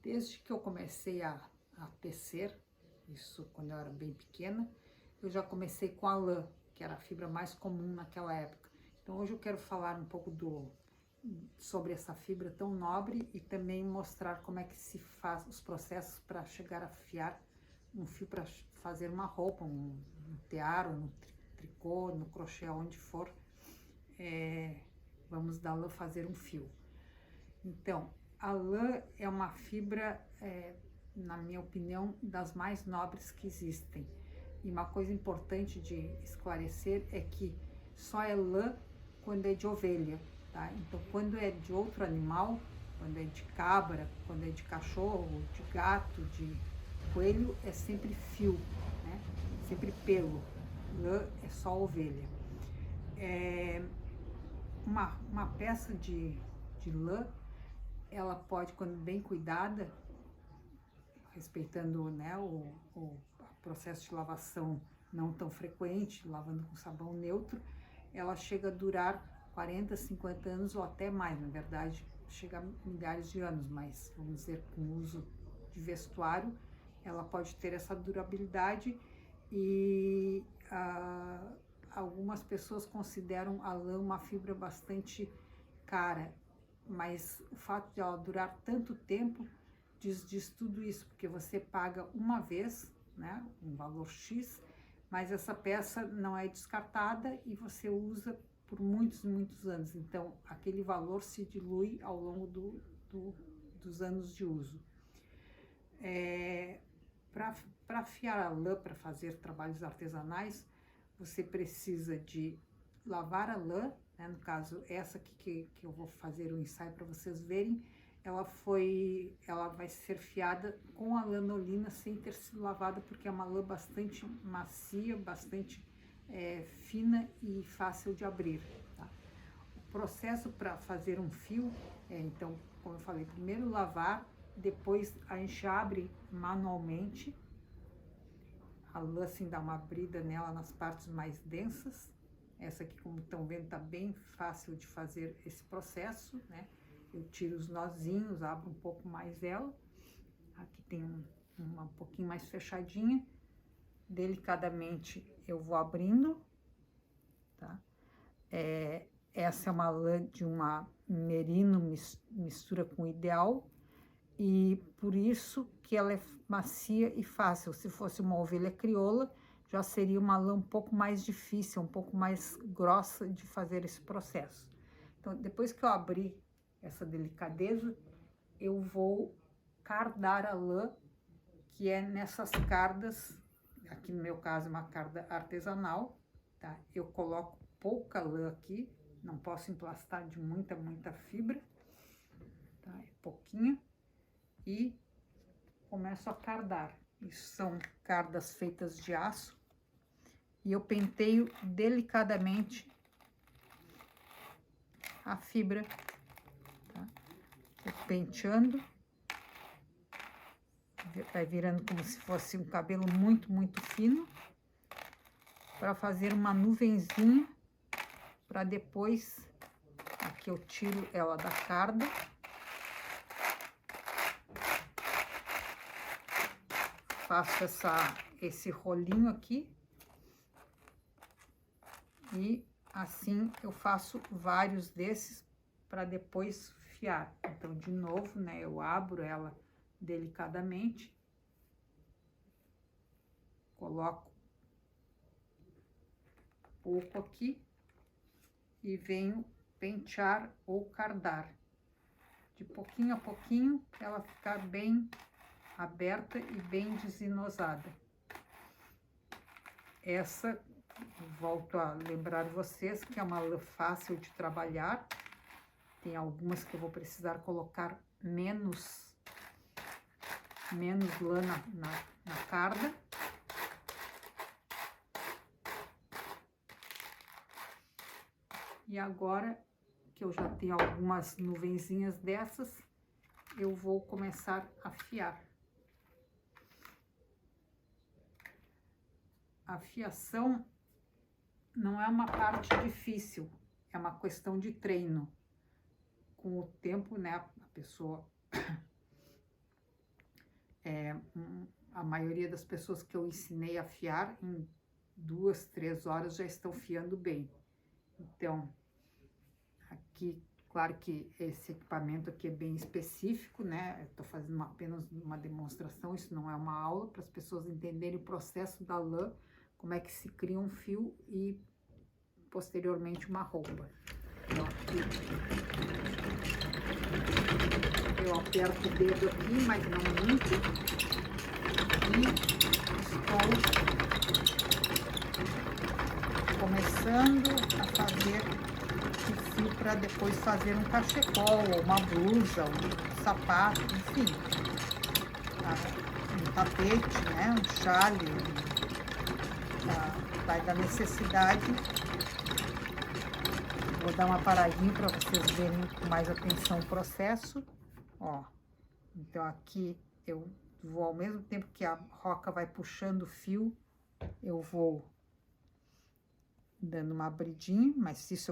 Desde que eu comecei a tecer, isso quando eu era bem pequena, eu já comecei com a lã, que era a fibra mais comum naquela época. Então hoje eu quero falar um pouco sobre essa fibra tão nobre e também mostrar como é que se faz os processos para chegar a fiar um fio para fazer uma roupa, um tear, um tricô, no crochê, onde for. Vamos da lã fazer um fio. Então, a lã é uma fibra, na minha opinião, das mais nobres que existem. E uma coisa importante de esclarecer é que só é lã quando é de ovelha, tá? Então, quando é de outro animal, quando é de cabra, quando é de cachorro, de gato, de coelho, é sempre fio, né? Sempre pelo. Lã é só ovelha. Uma peça de lã, ela pode, quando bem cuidada, respeitando, né, o processo de lavação não tão frequente, lavando com sabão neutro, ela chega a durar 40, 50 anos ou até mais, na verdade, chega a milhares de anos, mas vamos dizer, com o uso de vestuário, ela pode ter essa durabilidade e algumas pessoas consideram a lã uma fibra bastante cara, mas o fato de ela durar tanto tempo diz tudo isso, porque você paga uma vez, né, um valor X, mas essa peça não é descartada e você usa por muitos, muitos anos. Então, aquele valor se dilui ao longo dos anos de uso. Para afiar a lã, para fazer trabalhos artesanais, você precisa de lavar a lã, né? No caso, essa aqui que eu vou fazer o ensaio para vocês verem, ela vai ser fiada com a lanolina sem ter sido lavada, porque é uma lã bastante macia, bastante fina e fácil de abrir, tá? O processo para fazer um fio então, como eu falei, primeiro lavar, depois a gente abre manualmente a lã, assim, dá uma abrida nela nas partes mais densas. Essa aqui, como estão vendo, tá bem fácil de fazer esse processo, né? Eu tiro os nozinhos, abro um pouco mais ela. Aqui tem uma um pouquinho mais fechadinha. Delicadamente eu vou abrindo, tá? Essa é uma lã de uma merino mistura com ideal, e por isso que ela é macia e fácil. Se fosse uma ovelha crioula, já seria uma lã um pouco mais difícil, um pouco mais grossa de fazer esse processo. Então, depois que eu abri essa delicadeza, eu vou cardar a lã, que é nessas cardas, aqui no meu caso uma carda artesanal, tá? Eu coloco pouca lã aqui, não posso emplastar de muita fibra, tá? É pouquinha. E começo a cardar. Isso são cardas feitas de aço. E eu penteio delicadamente a fibra, tá? Vou penteando. Vai virando como se fosse um cabelo muito fino. Para fazer uma nuvenzinha. Para depois, aqui eu tiro ela da carda. Faço esse rolinho aqui. E assim eu faço vários desses para depois fiar. Então, de novo, né, eu abro ela delicadamente. Coloco pouco aqui e venho pentear ou cardar. De pouquinho a pouquinho, ela ficar bem aberta e bem desinosada. Essa, volto a lembrar vocês que é uma lã fácil de trabalhar. Tem algumas que eu vou precisar colocar menos lã na carda. E agora que eu já tenho algumas nuvenzinhas dessas, eu vou começar a fiar. A fiação não é uma parte difícil, é uma questão de treino. Com o tempo, né, a pessoa maioria das pessoas que eu ensinei a fiar, em 2, 3 horas já estão fiando bem. Então, aqui, claro que esse equipamento aqui é bem específico, né? Eu tô fazendo apenas uma demonstração, isso não é uma aula, para as pessoas entenderem o processo da lã, como é que se cria um fio e, posteriormente, uma roupa. Então, aqui, eu aperto o dedo aqui, mas não muito, e estou começando a fazer o fio para depois fazer um cachecol, ou uma blusa, um sapato, enfim, um tapete, né, um chale, vai da necessidade. Vou dar uma paradinha para vocês verem com mais atenção o processo, ó. Então aqui eu vou, ao mesmo tempo que a roca vai puxando o fio, eu vou dando uma abridinha, mas isso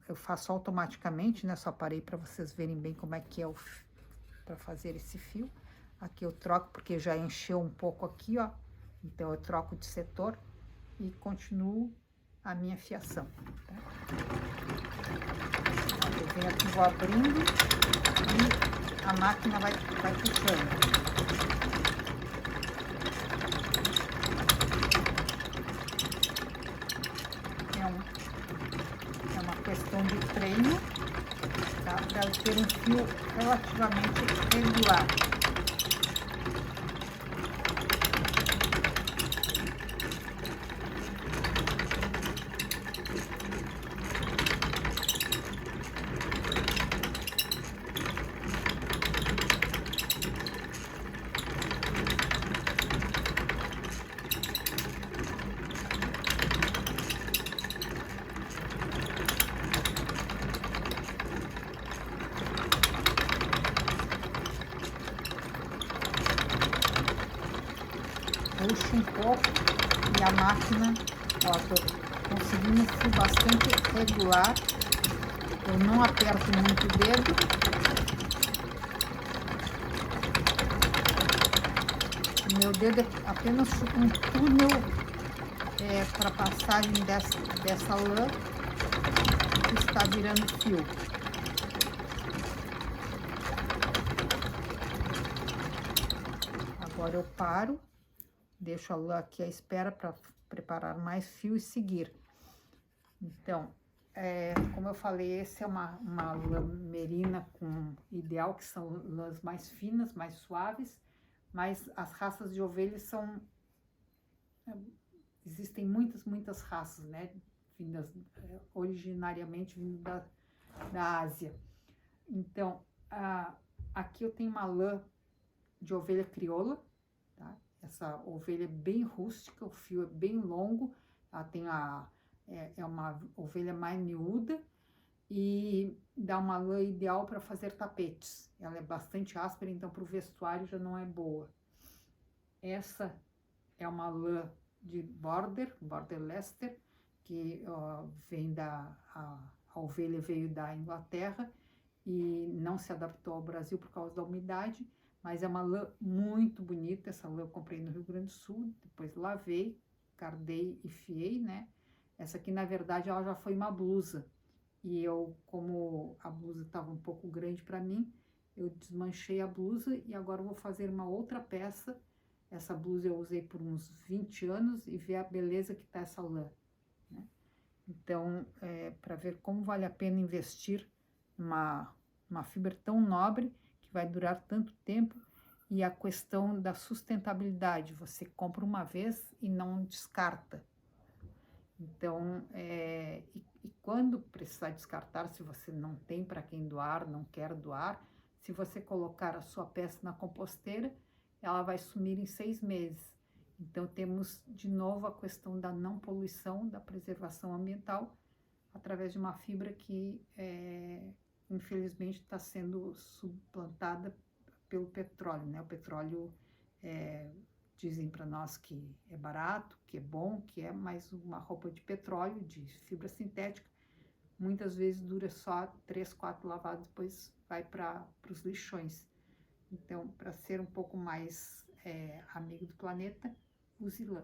eu faço automaticamente, né? Só parei para vocês verem bem como é que é para fazer esse fio. Aqui eu troco porque já encheu um pouco aqui, ó. Então eu troco de setor e continuo a minha fiação, tá? Eu venho aqui, vou abrindo e a máquina vai puxando. É uma questão de treino, tá? Para eu ter um fio relativamente regular. Puxo um pouco e a máquina, ó, tô conseguindo um fio bastante regular. Eu não aperto muito o dedo. O meu dedo é apenas um túnel para passagem dessa lã que está virando fio. Agora eu paro. Deixo a lã aqui à espera para preparar mais fio e seguir. Então, como eu falei, esse é uma lã merina ideal, que são lãs mais finas, mais suaves, mas as raças de ovelhas são... Existem muitas raças, né? Vindas, originariamente vindo da Ásia. Então, aqui eu tenho uma lã de ovelha crioula, tá? Essa ovelha é bem rústica, o fio é bem longo, ela tem é uma ovelha mais miúda e dá uma lã ideal para fazer tapetes. Ela é bastante áspera, então para o vestuário já não é boa. Essa é uma lã de border Leicester, que vem a ovelha veio da Inglaterra e não se adaptou ao Brasil por causa da umidade. Mas é uma lã muito bonita. Essa lã eu comprei no Rio Grande do Sul, depois lavei, cardei e fiei, né? Essa aqui, na verdade, ela já foi uma blusa. E eu, como a blusa estava um pouco grande para mim, eu desmanchei a blusa e agora eu vou fazer uma outra peça. Essa blusa eu usei por uns 20 anos e ver a beleza que tá essa lã, né? Então, para ver como vale a pena investir numa fibra tão nobre, que vai durar tanto tempo, e a questão da sustentabilidade, você compra uma vez e não descarta. Então, e quando precisar descartar, se você não tem para quem doar, não quer doar, se você colocar a sua peça na composteira, ela vai sumir em 6 meses. Então, temos de novo a questão da não poluição, da preservação ambiental, através de uma fibra que infelizmente está sendo suplantada pelo petróleo, né? O petróleo, dizem para nós que é barato, que é bom, que é mais uma roupa de petróleo, de fibra sintética, muitas vezes dura só 3, 4 lavadas, depois vai para os lixões. Então, para ser um pouco mais amigo do planeta, use lã.